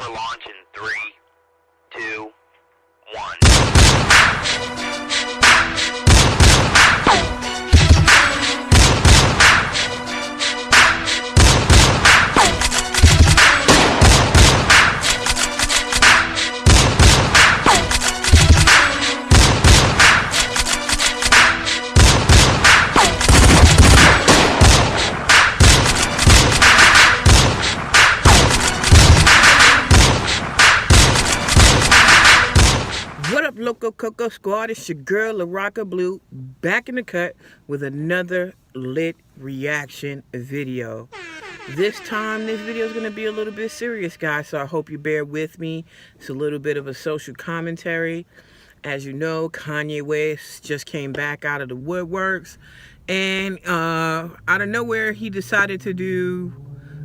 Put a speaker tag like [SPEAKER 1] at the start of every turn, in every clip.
[SPEAKER 1] for launch in 3, 2, 1.
[SPEAKER 2] What up, local KoKo squad? It's your girl LaRoca Blu, back in the cut with another lit reaction video. This time this video is going to be a little bit serious, guys, so I hope you bear with me. It's a little bit of a social commentary. As you know, Kanye West just came back out of the woodworks, and out of nowhere he decided to do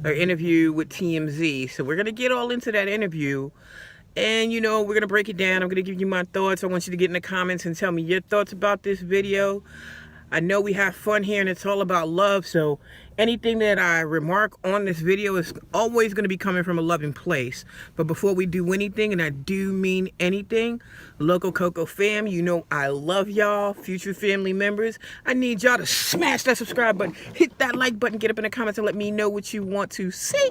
[SPEAKER 2] an interview with TMZ. So we're going to get all into that interview. And, you know, we're going to break it down. I'm going to give you my thoughts. I want you to get in the comments and tell me your thoughts about this video. I know we have fun here and it's all about love. So anything that I remark on this video is always going to be coming from a loving place. But before we do anything, and I do mean anything, local KoKo fam, you know I love y'all, future family members. I need y'all to smash that subscribe button, hit that like button, get up in the comments and let me know what you want to see.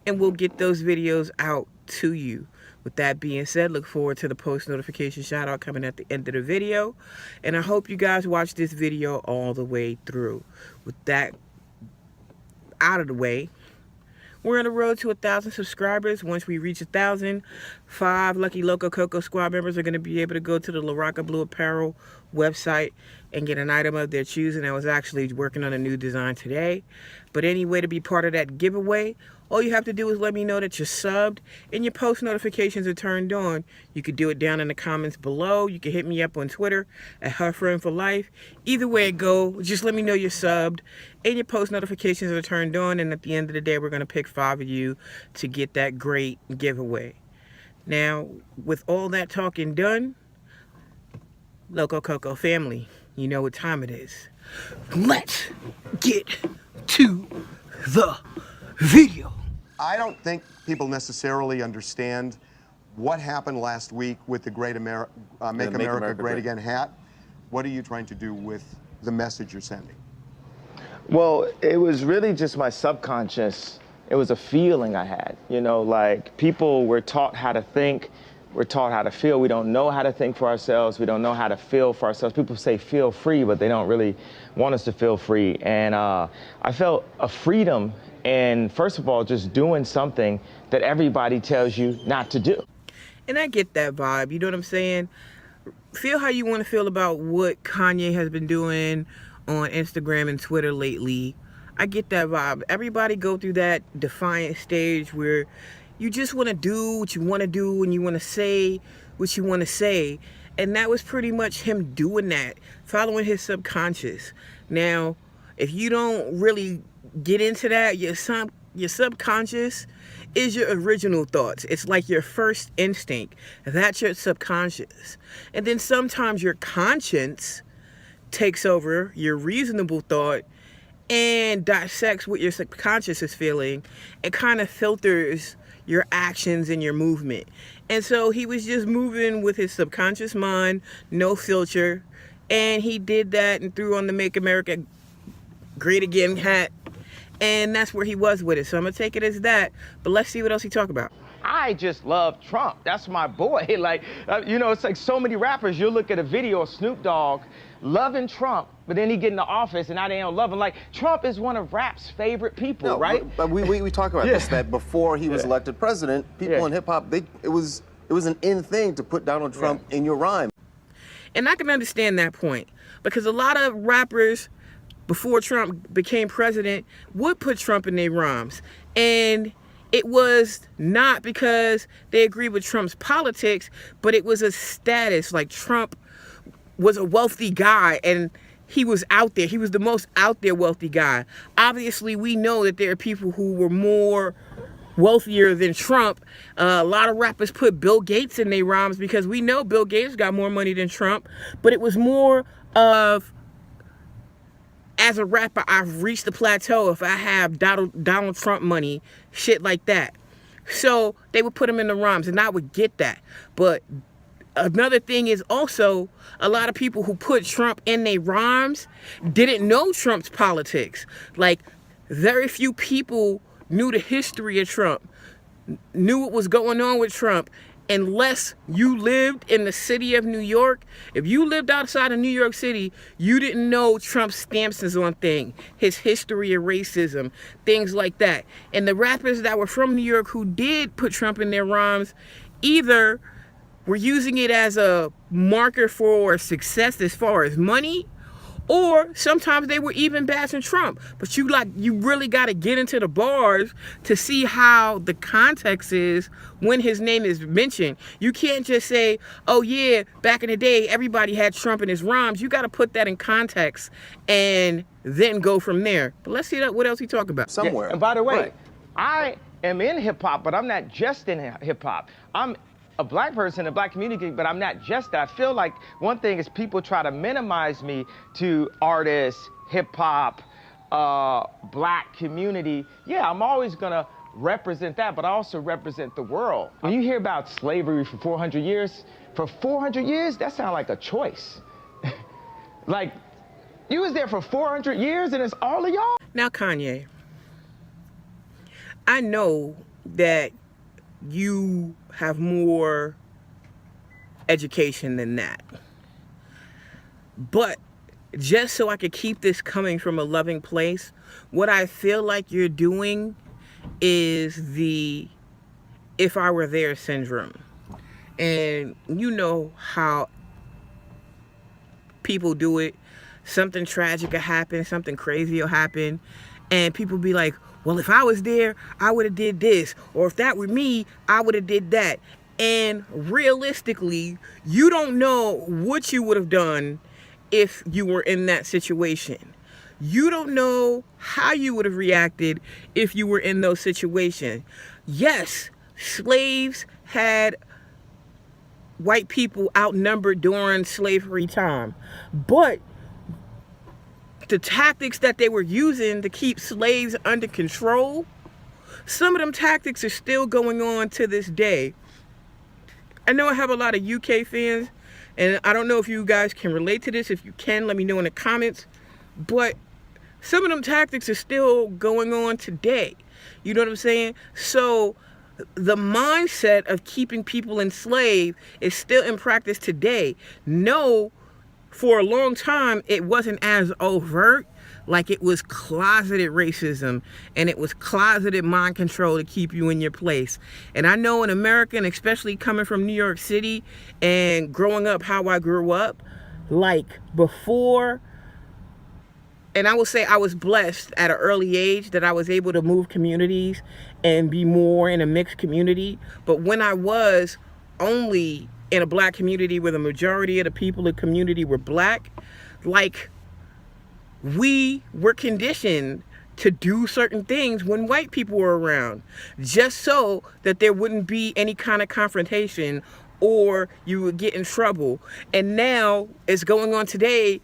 [SPEAKER 2] And we'll get those videos out to you. With that being said, look forward to the post notification shout out coming at the end of the video. And I hope you guys watch this video all the way through. With that out of the way, we're on the road to 1,000 subscribers. Once we reach 1,000, 5 lucky local KoKo squad members are going to be able to go to the LaRoca Blu apparel website and get an item of their choosing. I was actually working on a new design today. But anyway, to be part of that giveaway, all you have to do is let me know that you're subbed and your post notifications are turned on. You could do it down in the comments below. You can hit me up on Twitter at HerFriendForLife. Either way it go, just let me know you're subbed and your post notifications are turned on. And at the end of the day, we're going to pick 5 of you to get that great giveaway. Now, with all that talking done, local KoKo family, you know what time it is. Let's get to the video.
[SPEAKER 3] I don't think people necessarily understand what happened last week with the Make America Great Again hat. What are you trying to do with the message you're sending?
[SPEAKER 4] Well, it was really just my subconscious. It was a feeling I had, you know, like people were taught how to think, we're taught how to feel. We don't know how to think for ourselves. We don't know how to feel for ourselves. People say feel free, but they don't really want us to feel free. And I felt a freedom in, first of all, just doing something that everybody tells you not to do.
[SPEAKER 2] And I get that vibe, you know what I'm saying? Feel how you want to feel about what Kanye has been doing on Instagram and Twitter lately. I get that vibe. Everybody go through that defiant stage where you just want to do what you want to do and you want to say what you want to say. And that was pretty much him doing that, following his subconscious. Now, if you don't really get into that, your subconscious is your original thoughts. It's like your first instinct. That's your subconscious. And then sometimes your conscience takes over your reasonable thought and dissects what your subconscious is feeling and kind of filters your actions and your movement. And so he was just moving with his subconscious mind, no filter, and he did that and threw on the Make America Great Again hat, and that's where he was with it. So I'm gonna take it as that, but let's see what else he talked about.
[SPEAKER 4] I just love Trump. That's my boy. Like, you know, it's like so many rappers, you'll look at a video of Snoop Dogg loving Trump, but then he get in the office and now they don't love him. Like, Trump is one of rap's favorite people, right?
[SPEAKER 5] But we talk about this, that before he was elected president, people in hip hop, it was an in thing to put Donald Trump in your rhyme.
[SPEAKER 2] And I can understand that point, because a lot of rappers before Trump became president would put Trump in their rhymes. And it was not because they agreed with Trump's politics, but it was a status. Like, Trump was a wealthy guy and he was out there. He was the most out there wealthy guy. Obviously, we know that there are people who were more wealthier than Trump. A lot of rappers put Bill Gates in their rhymes because we know Bill Gates got more money than Trump, but it was more of, as a rapper, I've reached the plateau if I have Donald Trump money, shit like that. So they would put them in the rhymes, and I would get that. But another thing is also a lot of people who put Trump in their rhymes didn't know Trump's politics. Like, very few people knew the history of Trump, knew what was going on with Trump, unless you lived in the city of New York. If you lived outside of New York City, you didn't know Trump's stances on things, his history of racism, things like that. And the rappers that were from New York who did put Trump in their rhymes either were using it as a marker for success as far as money, or sometimes they were even bashing Trump. But you really got to get into the bars to see how the context is when his name is mentioned. You can't just say, oh yeah, back in the day, everybody had Trump in his rhymes. You got to put that in context and then go from there. But let's see what else he talk about.
[SPEAKER 5] Somewhere.
[SPEAKER 4] Yeah, and by the way,
[SPEAKER 5] Right.
[SPEAKER 4] I am in hip hop, but I'm not just in hip hop. I'm a black person in the black community, but I'm not just that. I feel like one thing is people try to minimize me to artists, hip hop, black community. Yeah, I'm always gonna represent that, but I also represent the world. When you hear about slavery for 400 years, that sounds like a choice. Like, you was there for 400 years and it's all of y'all?
[SPEAKER 2] Now, Kanye, I know that you have more education than that. But just so I could keep this coming from a loving place, what I feel like you're doing is the if I were there syndrome. And you know how people do it. Something tragic will happen, something crazy will happen, and people be like, well, if I was there, I would have did this. Or if that were me, I would have did that. And realistically, you don't know what you would have done if you were in that situation. You don't know how you would have reacted if you were in those situations. Yes, slaves had white people outnumbered during slavery time. But the tactics that they were using to keep slaves under control, some of them tactics are still going on to this day. I know I have a lot of UK fans, and I don't know if you guys can relate to this. If you can, let me know in the comments. But some of them tactics are still going on today. You know what I'm saying? So the mindset of keeping people enslaved is still in practice today. No, for a long time, it wasn't as overt. Like, it was closeted racism and it was closeted mind control to keep you in your place. And I know in America, and especially coming from New York City and growing up how I grew up, like before, and I will say I was blessed at an early age that I was able to move communities and be more in a mixed community. But when I was only in a black community where the majority of the people in the community were black, like, we were conditioned to do certain things when white people were around, just so that there wouldn't be any kind of confrontation or you would get in trouble. And now it's going on today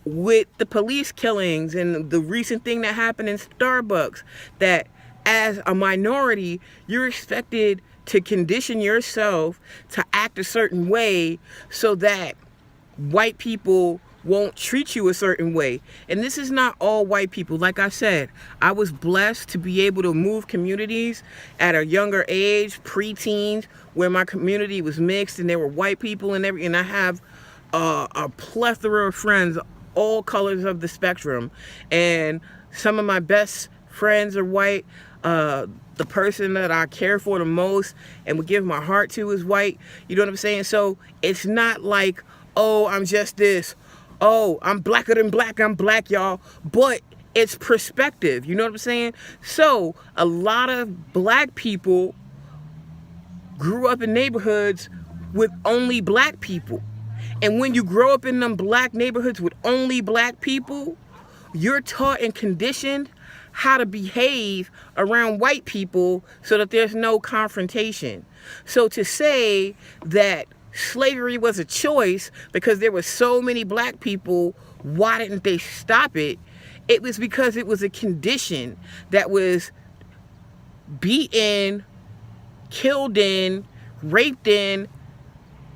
[SPEAKER 2] with the police killings and the recent thing that happened in Starbucks, that as a minority, you're expected to condition yourself to act a certain way so that white people won't treat you a certain way. And this is not all white people. Like I said, I was blessed to be able to move communities at a younger age, preteens, where my community was mixed and there were white people and everything. And I have a plethora of friends, all colors of the spectrum. And some of my best friends are white. The person that I care for the most and would give my heart to is white. You know what I'm saying? So it's not like, oh, I'm just this. Oh, I'm blacker than black. I'm black, y'all. But it's perspective. You know what I'm saying? So a lot of black people grew up in neighborhoods with only black people. And when you grow up in them black neighborhoods with only black people, you're taught and conditioned how to behave around white people so that there's no confrontation. So to say that slavery was a choice because there were so many black people, why didn't they stop it? It was because it was a condition that was beaten killed in, raped in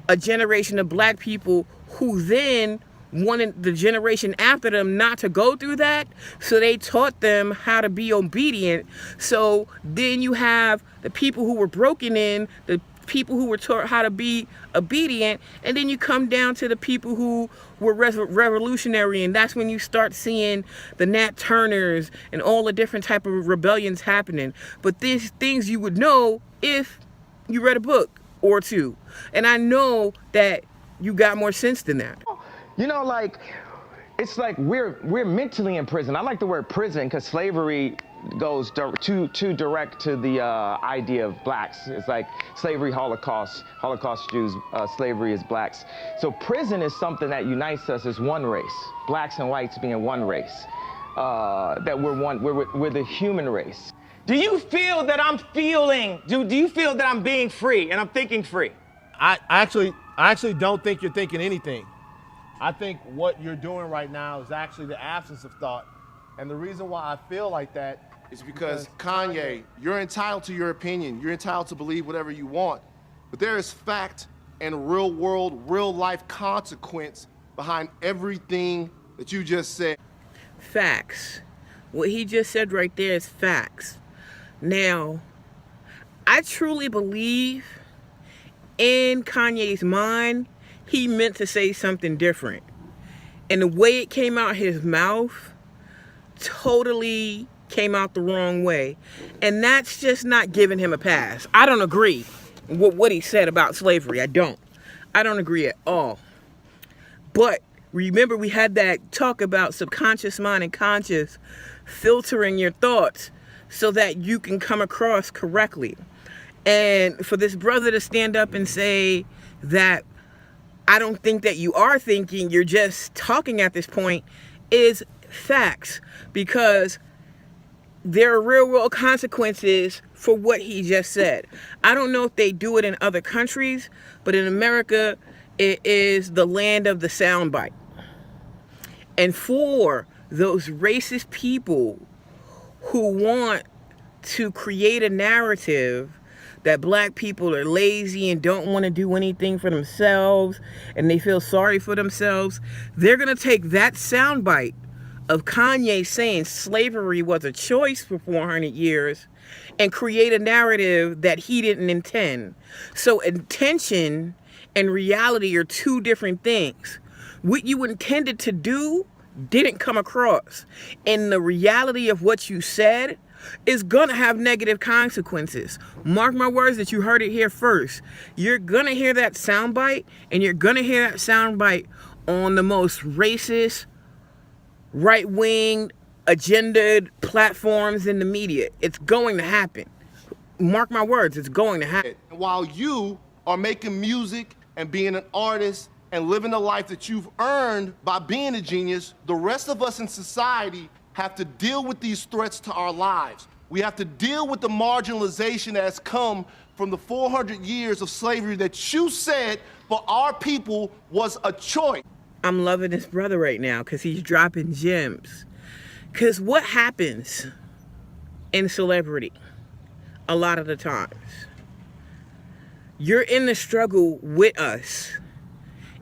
[SPEAKER 2] a generation of black people who then wanted the generation after them not to go through that, so they taught them how to be obedient. So then you have the people who were broken in, the people who were taught how to be obedient, and then you come down to the people who were revolutionary, and that's when you start seeing the Nat Turners and all the different type of rebellions happening. But these things you would know if you read a book or two, and I know that you got more sense than that.
[SPEAKER 4] You know, like, it's like we're mentally in prison. I like the word prison because slavery goes too direct to the idea of blacks. It's like slavery, Holocaust Jews, slavery is blacks. So prison is something that unites us as one race, blacks and whites being one race. That we're the human race.
[SPEAKER 6] Do you feel that I'm feeling, do you feel that I'm being free and I'm thinking free?
[SPEAKER 7] I actually don't think you're thinking anything. I think what you're doing right now is actually the absence of thought. And the reason why I feel like that is because Kanye, you're entitled to your opinion. You're entitled to believe whatever you want. But there is fact and real world, real life consequence behind everything that you just said.
[SPEAKER 2] Facts. What he just said right there is facts. Now, I truly believe in Kanye's mind, he meant to say something different. And the way it came out his mouth totally came out the wrong way. And that's just not giving him a pass. I don't agree with what he said about slavery. I don't agree at all. But remember, we had that talk about subconscious mind and conscious filtering your thoughts so that you can come across correctly. And for this brother to stand up and say that I don't think that you are thinking, you're just talking at this point, is facts, because there are real world consequences for what he just said. I don't know if they do it in other countries, but in America, it is the land of the soundbite. And for those racist people who want to create a narrative that black people are lazy and don't want to do anything for themselves and they feel sorry for themselves, they're going to take that soundbite of Kanye saying slavery was a choice for 400 years and create a narrative that he didn't intend. So intention and reality are two different things. What you intended to do didn't come across. And the reality of what you said is gonna have negative consequences. Mark my words that you heard it here first. You're gonna hear that soundbite, and you're gonna hear that soundbite on the most racist, right-wing, agendaed platforms in the media. It's going to happen. Mark my words, it's going to happen.
[SPEAKER 7] While you are making music and being an artist and living the life that you've earned by being a genius, the rest of us in society have to deal with these threats to our lives. We have to deal with the marginalization that has come from the 400 years of slavery that you said for our people was a choice.
[SPEAKER 2] I'm loving this brother right now because he's dropping gems. Because what happens in celebrity a lot of the times, you're in the struggle with us.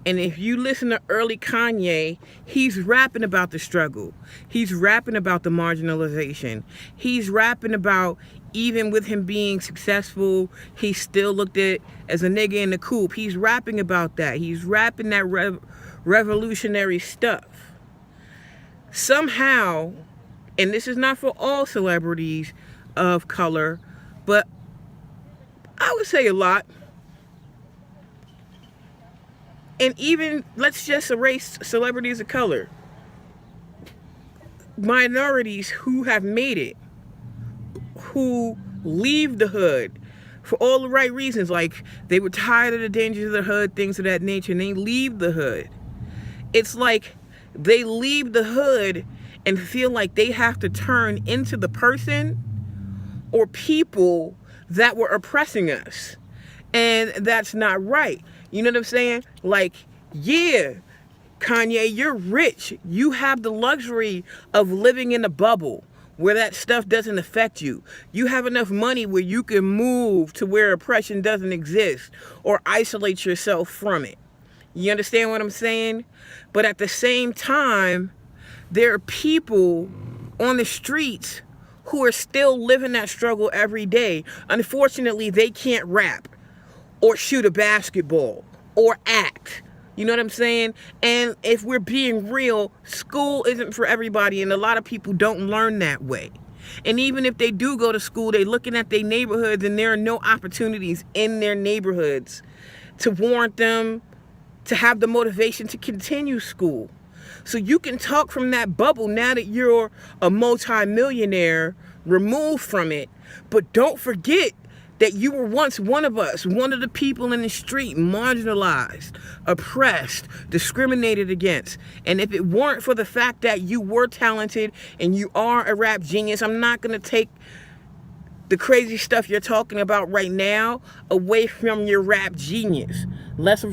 [SPEAKER 2] And if you listen to early Kanye, he's rapping about the struggle. He's rapping about the marginalization. He's rapping about, even with him being successful, he still looked at as a nigga in the coop. He's rapping about that. He's rapping that revolutionary stuff. Somehow, and this is not for all celebrities of color, but I would say a lot. And even, let's just erase celebrities of color. Minorities who have made it, who leave the hood for all the right reasons, like they were tired of the dangers of the hood, things of that nature, and they leave the hood. It's like they leave the hood and feel like they have to turn into the person or people that were oppressing us. And that's not right. You know what I'm saying? Like, yeah, Kanye, you're rich. You have the luxury of living in a bubble. where that stuff doesn't affect you. You have enough money where you can move to where oppression doesn't exist or isolate yourself from it. You understand what I'm saying? But at the same time, there are people on the streets who are still living that struggle every day. Unfortunately, they can't rap or shoot a basketball or act. You know what I'm saying? And if we're being real, school isn't for everybody, and a lot of people don't learn that way. And even if they do go to school, they're looking at their neighborhoods, and there are no opportunities in their neighborhoods to warrant them to have the motivation to continue school. So you can talk from that bubble now that you're a multi-millionaire, removed from it, but don't forget that you were once one of us, one of the people in the street, marginalized, oppressed, discriminated against. And if it weren't for the fact that you were talented and you are a rap genius, I'm not going to take the crazy stuff you're talking about right now away from your rap genius. Let's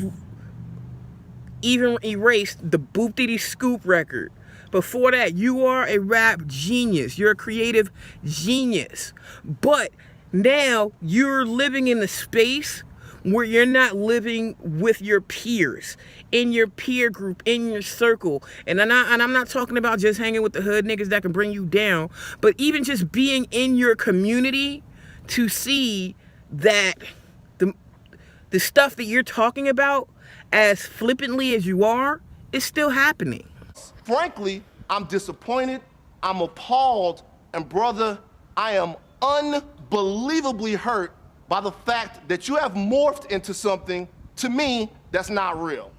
[SPEAKER 2] even erase the Boop-Diddy Scoop record. Before that, you are a rap genius. You're a creative genius. But now you're living in the space where you're not living with your peers, in your peer group, in your circle. And I'm not talking about just hanging with the hood niggas that can bring you down, but even just being in your community to see that the stuff that you're talking about, as flippantly as you are, is still happening.
[SPEAKER 7] Frankly, I'm disappointed, I'm appalled, and brother, I am unbelievably hurt by the fact that you have morphed into something, to me, that's not real.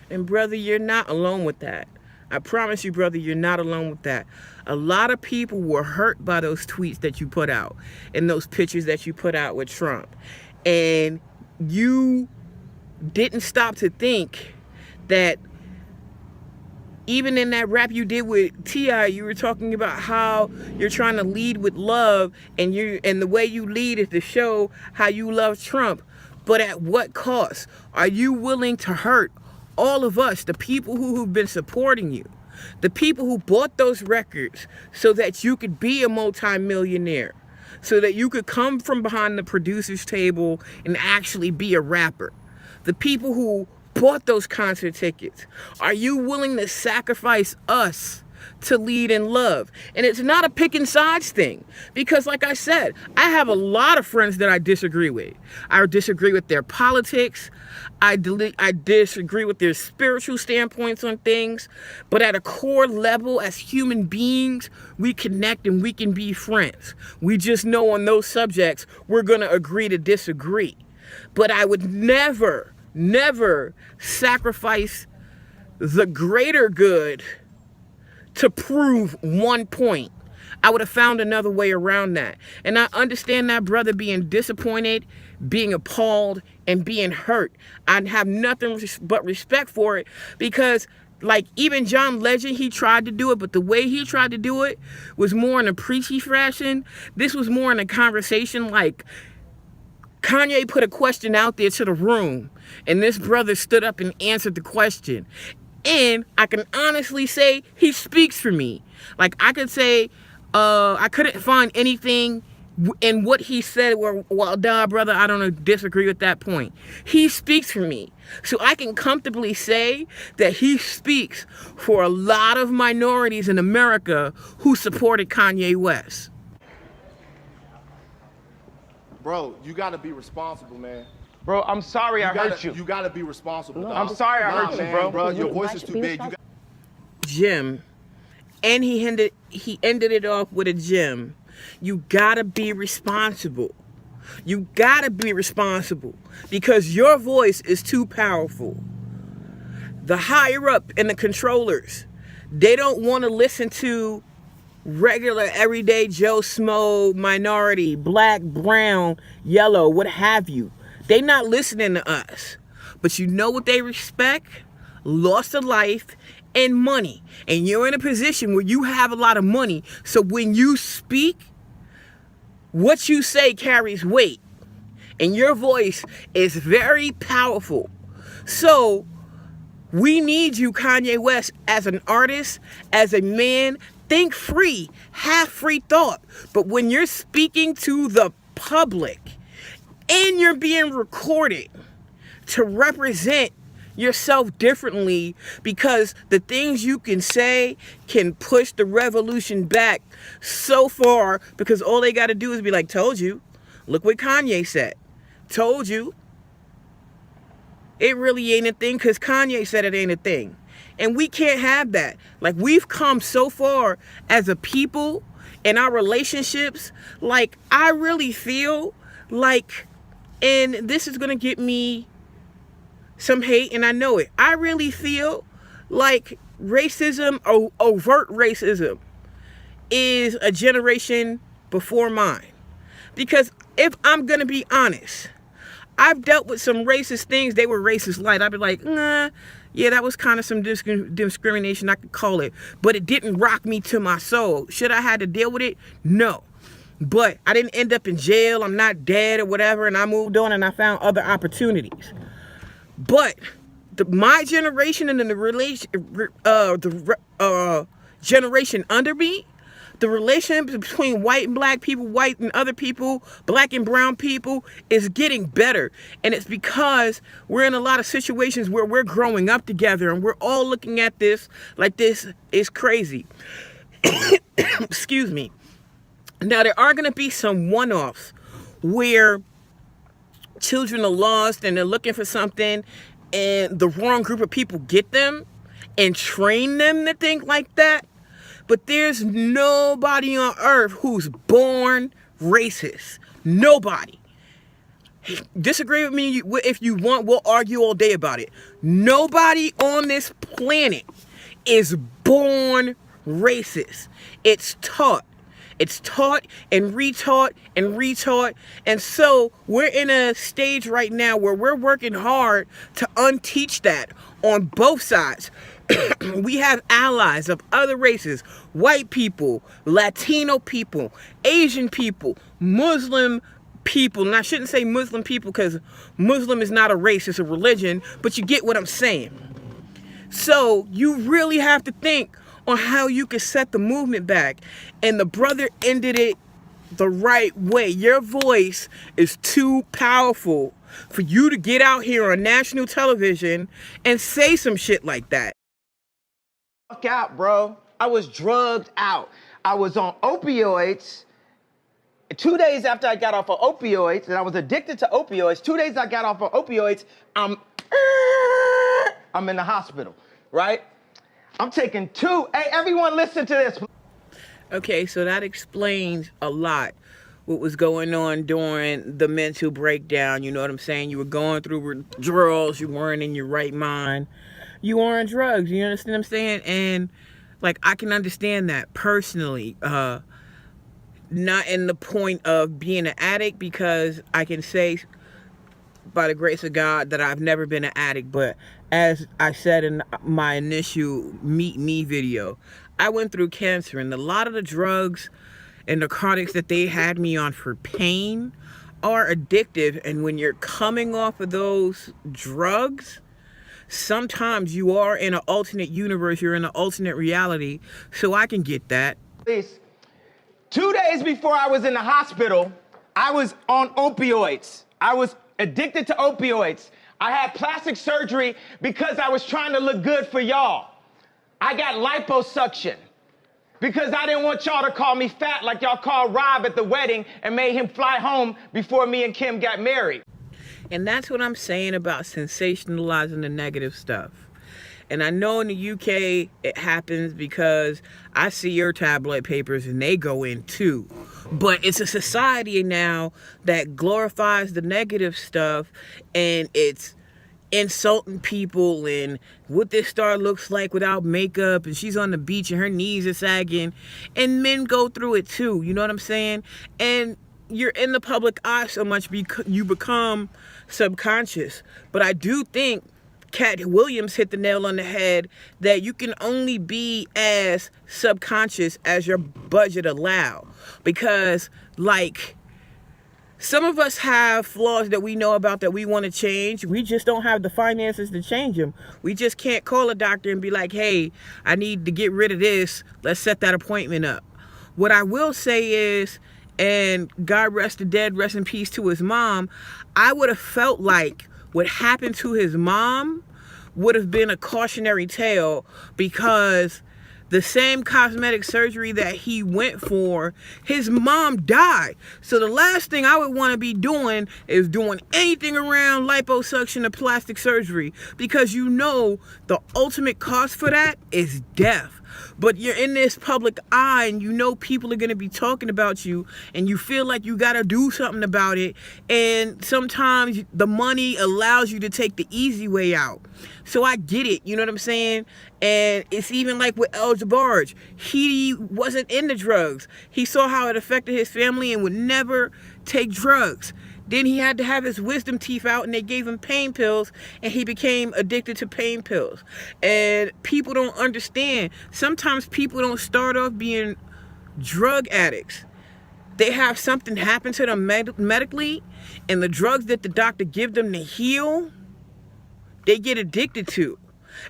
[SPEAKER 2] And brother, you're not alone with that. I promise you, brother, you're not alone with that. A lot of people were hurt by those tweets that you put out and those pictures that you put out with Trump. And you didn't stop to think that even in that rap you did with T.I., you were talking about how you're trying to lead with love, and the way you lead is to show how you love Trump. But at what cost? Are you willing to hurt all of us, the people who've been supporting you, the people who bought those records so that you could be a multi-millionaire, so that you could come from behind the producer's table and actually be a rapper? The people who bought those concert tickets, are you willing to sacrifice us to lead in love? And it's not a picking sides thing, because like I said, I have a lot of friends that I disagree with. I disagree with their politics. I disagree with their spiritual standpoints on things. But at a core level, as human beings, we connect and we can be friends. We just know on those subjects, we're going to agree to disagree. But I would never sacrifice the greater good to prove one point. I would have found another way around that. And I understand that brother being disappointed, being appalled, and being hurt. I have nothing but respect for it, because like even John Legend, he tried to do it, but the way he tried to do it was more in a preachy fashion. This was more in a conversation, like Kanye put a question out there to the room, and this brother stood up and answered the question. And I can honestly say he speaks for me. Like I could say, I couldn't find anything in what he said where, well, duh, brother, I don't disagree with that point. He speaks for me. So I can comfortably say that he speaks for a lot of minorities in America who supported Kanye West.
[SPEAKER 7] Bro, you gotta be responsible, man.
[SPEAKER 4] Bro, I'm sorry I hurt you.
[SPEAKER 7] You gotta be responsible, dog.
[SPEAKER 4] I'm sorry I hurt you, bro.
[SPEAKER 7] Your voice is too big.
[SPEAKER 2] Jim, and he ended it off with a gem. You gotta be responsible. You gotta be responsible, because your voice is too powerful. The higher up and the controllers, they don't want to listen to regular, everyday Joe Smo, minority, black, brown, yellow, what have you. They not listening to us. But you know what they respect? Loss of life and money. And you're in a position where you have a lot of money. So when you speak, what you say carries weight. And your voice is very powerful. So we need you, Kanye West, as an artist, as a man, think free, have free thought. But when you're speaking to the public and you're being recorded to represent yourself differently, because the things you can say can push the revolution back so far, because all they got to do is be like, told you, look what Kanye said, told you. It really ain't a thing because Kanye said it ain't a thing. And we can't have that. Like, we've come so far as a people in our relationships. Like, I really feel like, and this is going to get me some hate, and I know it. I really feel like racism, overt racism, is a generation before mine. Because if I'm going to be honest, I've dealt with some racist things. They were racist light. I'd be like, nah, yeah, that was kind of some discrimination, I could call it. But it didn't rock me to my soul. Should I had to deal with it? No. But I didn't end up in jail. I'm not dead or whatever. And I moved on and I found other opportunities. But my generation and then the generation under me, the relationship between white and black people, white and other people, black and brown people is getting better. And it's because we're in a lot of situations where we're growing up together and we're all looking at this like this is crazy. Excuse me. Now, there are going to be some one-offs where children are lost and they're looking for something and the wrong group of people get them and train them to think like that. But there's nobody on earth who's born racist. Nobody. Disagree with me if you want. We'll argue all day about it. Nobody on this planet is born racist. It's taught. It's taught and retaught and retaught. And so we're in a stage right now where we're working hard to unteach that on both sides. We have allies of other races, white people, Latino people, Asian people, Muslim people. And I shouldn't say Muslim people because Muslim is not a race, it's a religion, but you get what I'm saying. So you really have to think on how you can set the movement back. And the brother ended it the right way. Your voice is too powerful for you to get out here on national television and say some shit like that.
[SPEAKER 6] Fuck out, bro. I was drugged out. I was on opioids. 2 days after I got off of opioids, and I was addicted to opioids, 2 days I got off of opioids, I'm in the hospital, right? I'm taking two. Hey, everyone listen to this.
[SPEAKER 2] Okay, so that explains a lot what was going on during the mental breakdown. You know what I'm saying? You were going through withdrawals. You weren't in your right mind. You were on drugs. You understand what I'm saying? And, like, I can understand that personally. Not in the point of being an addict, because I can say by the grace of God that I've never been an addict. But as I said in my initial Meet Me video, I went through cancer, and a lot of the drugs and narcotics that they had me on for pain are addictive. And when you're coming off of those drugs, sometimes you are in an alternate universe, you're in an alternate reality. So I can get that.
[SPEAKER 6] Please. 2 days before I was in the hospital, I was on opioids. I was addicted to opioids. I had plastic surgery because I was trying to look good for y'all. I got liposuction because I didn't want y'all to call me fat like y'all called Rob at the wedding and made him fly home before me and Kim got married.
[SPEAKER 2] And that's what I'm saying about sensationalizing the negative stuff. And I know in the UK it happens because I see your tabloid papers and they go in too. But it's a society now that glorifies the negative stuff, and it's insulting people and what this star looks like without makeup, and she's on the beach and her knees are sagging, and men go through it too. You know what I'm saying? And you're in the public eye so much because you become subconscious. But I do think Cat Williams hit the nail on the head that you can only be as subconscious as your budget allow. Because, like, Some of us have flaws that we know about that we want to change. We just don't have the finances to change them. We just can't call a doctor and be like, hey, I need to get rid of this. Let's set that appointment up. What I will say is, and God rest the dead, rest in peace to his mom, I would have felt like what happened to his mom would have been a cautionary tale, because the same cosmetic surgery that he went for, his mom died. So the last thing I would want to be doing is doing anything around liposuction or plastic surgery, because you know the ultimate cost for that is death. But you're in this public eye and you know people are going to be talking about you and you feel like you got to do something about it. And sometimes the money allows you to take the easy way out. So I get it, you know what I'm saying? And it's even like with El Jabbarge. He wasn't into drugs. He saw how it affected his family and would never take drugs. Then he had to have his wisdom teeth out and they gave him pain pills and he became addicted to pain pills. And people don't understand. Sometimes people don't start off being drug addicts. They have something happen to them medically, and the drugs that the doctor give them to heal, they get addicted to.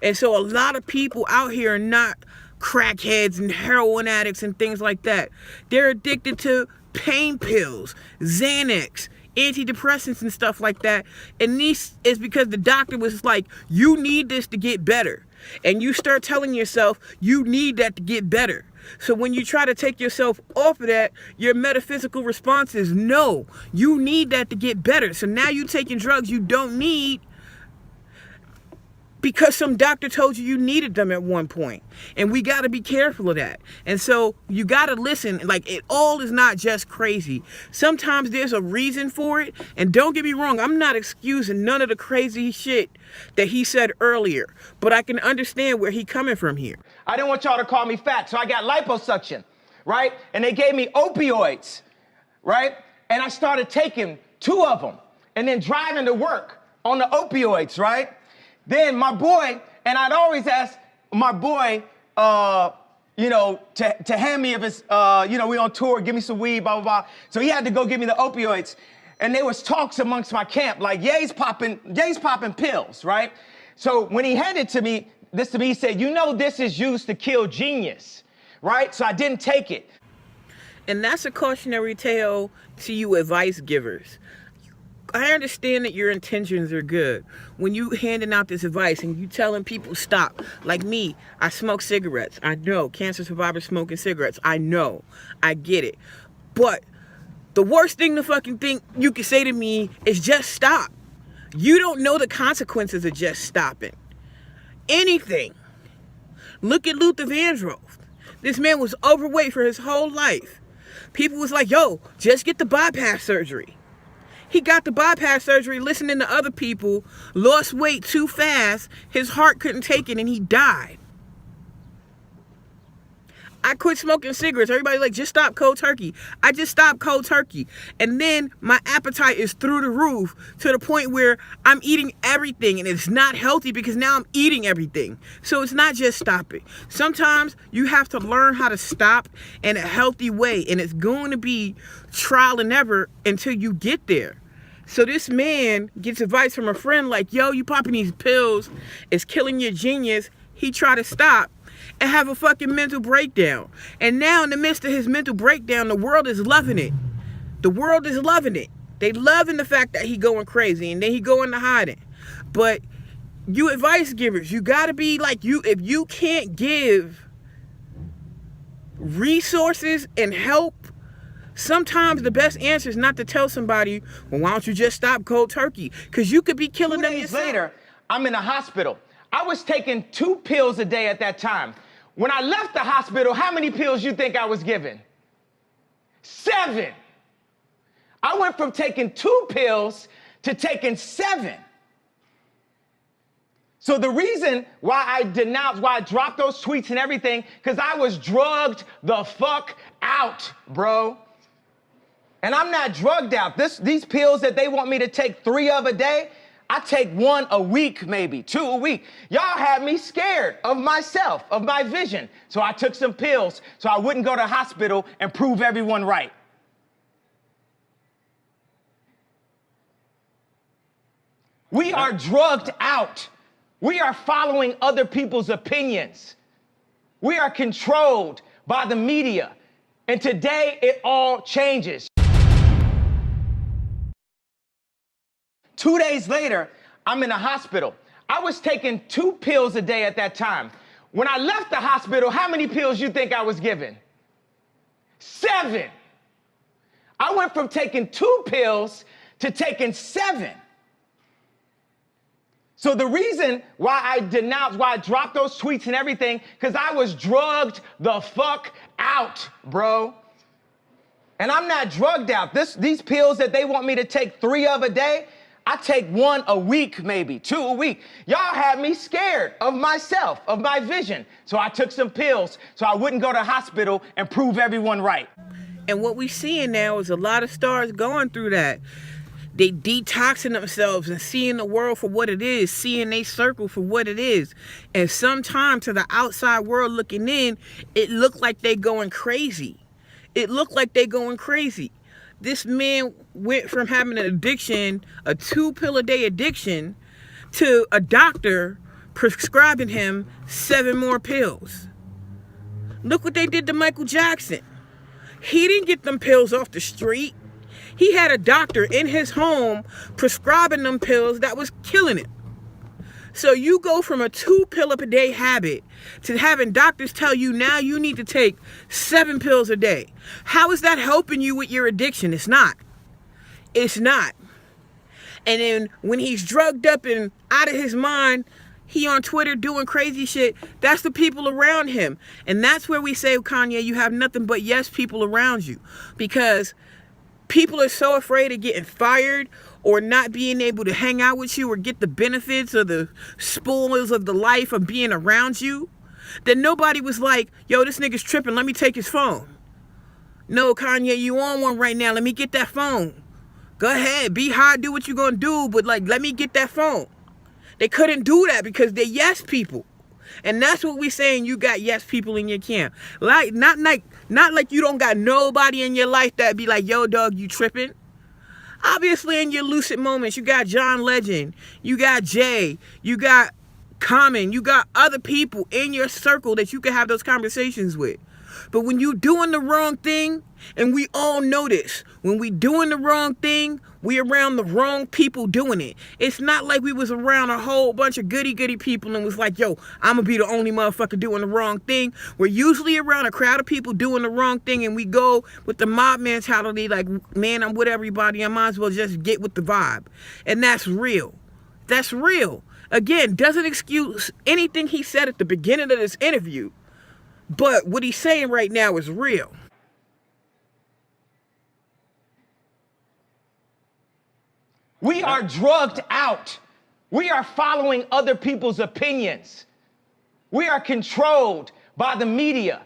[SPEAKER 2] And so a lot of people out here are not crackheads and heroin addicts and things like that. They're addicted to pain pills, Xanax, antidepressants and stuff like that. And this is because the doctor was like, you need this to get better. And you start telling yourself you need that to get better. So when you try to take yourself off of that, your metaphysical response is no, you need that to get better. So now you're taking drugs you don't need because some doctor told you needed them at one point. And we got to be careful of that. And so you got to listen. Like, it all is not just crazy. Sometimes there's a reason for it. And don't get me wrong, I'm not excusing none of the crazy shit that he said earlier. But I can understand where he's coming from here.
[SPEAKER 6] I didn't want y'all to call me fat, so I got liposuction, right? And they gave me opioids, right? And I started taking 2 of them and then driving to work on the opioids, right? Then my boy, and I'd always ask my boy, you know, to hand me if it's, you know, we on tour, give me some weed, blah, blah, blah. So he had to go give me the opioids. And there was talks amongst my camp, like, Ye's popping pills, right? So when he handed this to me, he said, you know, this is used to kill genius, right? So I didn't take it.
[SPEAKER 2] And that's a cautionary tale to you advice givers. I understand that your intentions are good. When you handing out this advice and you telling people stop, like me, I smoke cigarettes. I know cancer survivors smoking cigarettes. I know, I get it. But the worst thing to fucking think you can say to me is just stop. You don't know the consequences of just stopping anything. Look at Luther Vandross. This man was overweight for his whole life. People was like, yo, just get the bypass surgery. He got the bypass surgery listening to other people, lost weight too fast, his heart couldn't take it, and he died. I quit smoking cigarettes. Everybody like, just stop cold turkey. I just stopped cold turkey. And then my appetite is through the roof to the point where I'm eating everything, and it's not healthy because now I'm eating everything. So it's not just stopping. Sometimes you have to learn how to stop in a healthy way, and it's going to be trial and error until you get there. So this man gets advice from a friend like, yo, you popping these pills, it's killing your genius. He tried to stop and have a fucking mental breakdown. And now in the midst of his mental breakdown, the world is loving it. The world is loving it. They loving the fact that he going crazy and then he go into hiding. But you advice givers, you gotta be like, if you can't give resources and help, sometimes the best answer is not to tell somebody, well, why don't you just stop cold turkey? Because you could be killing them yourself.
[SPEAKER 6] 2 days later, I'm in the hospital. I was taking 2 pills a day at that time. When I left the hospital, how many pills you think I was given? 7. I went from taking 2 pills to taking 7. So the reason why I denounced, why I dropped those tweets and everything, because I was drugged the fuck out, bro. And I'm not drugged out. These pills that they want me to take 3 of a day, I take 1 a week, maybe 2 a week. Y'all had me scared of myself, of my vision. So I took some pills so I wouldn't go to the hospital and prove everyone right. We are drugged out. We are following other people's opinions. We are controlled by the media. And today it all changes. 2 days later, I'm in the hospital. I was taking 2 pills a day at that time. When I left the hospital, how many pills you think I was given? 7. I went from taking 2 pills to taking 7. So the reason why I denounced, why I dropped those tweets and everything, because I was drugged the fuck out, bro. And I'm not drugged out. These pills that they want me to take 3 of a day, I take 1 a week, maybe 2 a week. Y'all had me scared of myself, of my vision. So I took some pills so I wouldn't go to the hospital and prove everyone right.
[SPEAKER 2] And what we're seeing now is a lot of stars going through that. They detoxing themselves and seeing the world for what it is, seeing their circle for what it is. And sometimes to the outside world looking in, it looked like they going crazy. It looked like they going crazy. This man went from having an addiction, a 2-pill-a-day addiction, to a doctor prescribing him 7 more pills. Look what they did to Michael Jackson. He didn't get them pills off the street. He had a doctor in his home prescribing them pills that was killing him. So you go from a 2-pill-a-day habit to having doctors tell you now you need to take 7 pills a day. How is that helping you with your addiction? It's not. It's not. And then when he's drugged up and out of his mind, he on Twitter doing crazy shit. That's the people around him. And that's where we say, Kanye, you have nothing but yes people around you. Because people are so afraid of getting fired or not being able to hang out with you or get the benefits or the spoils of the life of being around you, that nobody was like, yo, this nigga's tripping, let me take his phone. No, Kanye, you on one right now, let me get that phone. Go ahead, be hot, do what you gonna do, but like, let me get that phone. They couldn't do that because they're yes people. And that's what we saying, you got yes people in your camp. Like, not like you don't got nobody in your life that be like, yo, dog, you tripping. Obviously, in your lucid moments, you got John Legend, you got Jay, you got Common, you got other people in your circle that you can have those conversations with. But when you doing the wrong thing, and we all know this, when we doing the wrong thing, we around the wrong people doing it. It's not like we was around a whole bunch of goody people and was like, yo, I'm gonna be the only motherfucker doing the wrong thing. We're usually around a crowd of people doing the wrong thing, and we go with the mob mentality like, man, I'm with everybody, I might as well just get with the vibe. And that's real. That's real. Again, doesn't excuse anything he said at the beginning of this interview, but what he's saying right now is real.
[SPEAKER 6] We are drugged out. We are following other people's opinions. We are controlled by the media.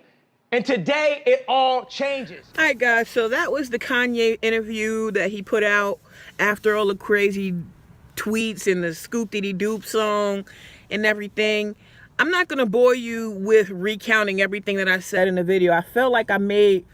[SPEAKER 6] And today it all changes.
[SPEAKER 2] All right, guys, so that was the Kanye interview that he put out after all the crazy tweets and the Scoop Diddy Doop song and everything. I'm not going to bore you with recounting everything that I said in the video. I felt like I made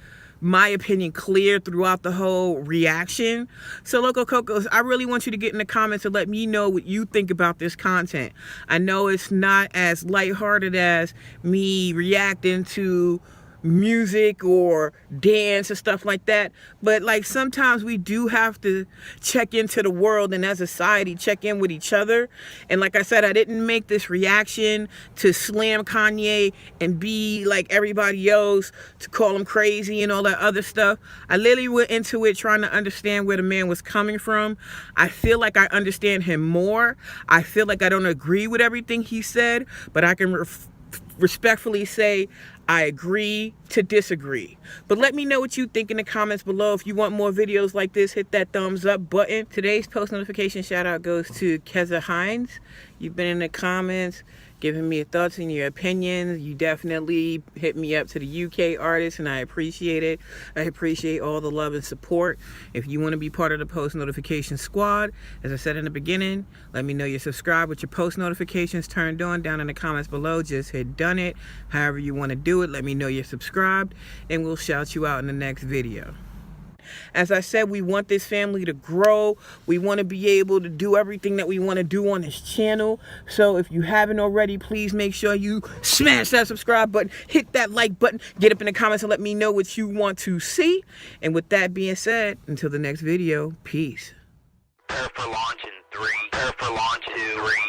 [SPEAKER 2] my opinion clear throughout the whole reaction. So Local Cocos, I really want you to get in the comments and let me know what you think about this content. I know it's not as lighthearted as me reacting to music or dance and stuff like that, but like sometimes we do have to check into the world and as a society check in with each other. And like I said, I didn't make this reaction to slam Kanye and be like everybody else, to call him crazy and all that other stuff. I literally went into it trying to understand where the man was coming from. I feel like I understand him more. I feel like I don't agree with everything he said, but I can respectfully say I agree to disagree. But let me know what you think in the comments below. If you want more videos like this, hit that thumbs up button. Today's post notification shout out goes to Keza Hines. You've been in the comments giving me your thoughts and your opinions. You definitely hit me up to the UK artists, and I appreciate it. I appreciate all the love and support. If you want to be part of the post notification squad, as I said in the beginning, let me know you're subscribed with your post notifications turned on down in the comments below. Just hit done it. However you want to do it, let me know you're subscribed, and we'll shout you out in the next video. As I said, we want this family to grow. We want to be able to do everything that we want to do on this channel. So if you haven't already, please make sure you smash that subscribe button, hit that like button, get up in the comments and let me know what you want to see. And with that being said, until the next video, peace.
[SPEAKER 1] Prepare for launch in 3. Prepare for launch 2. 3.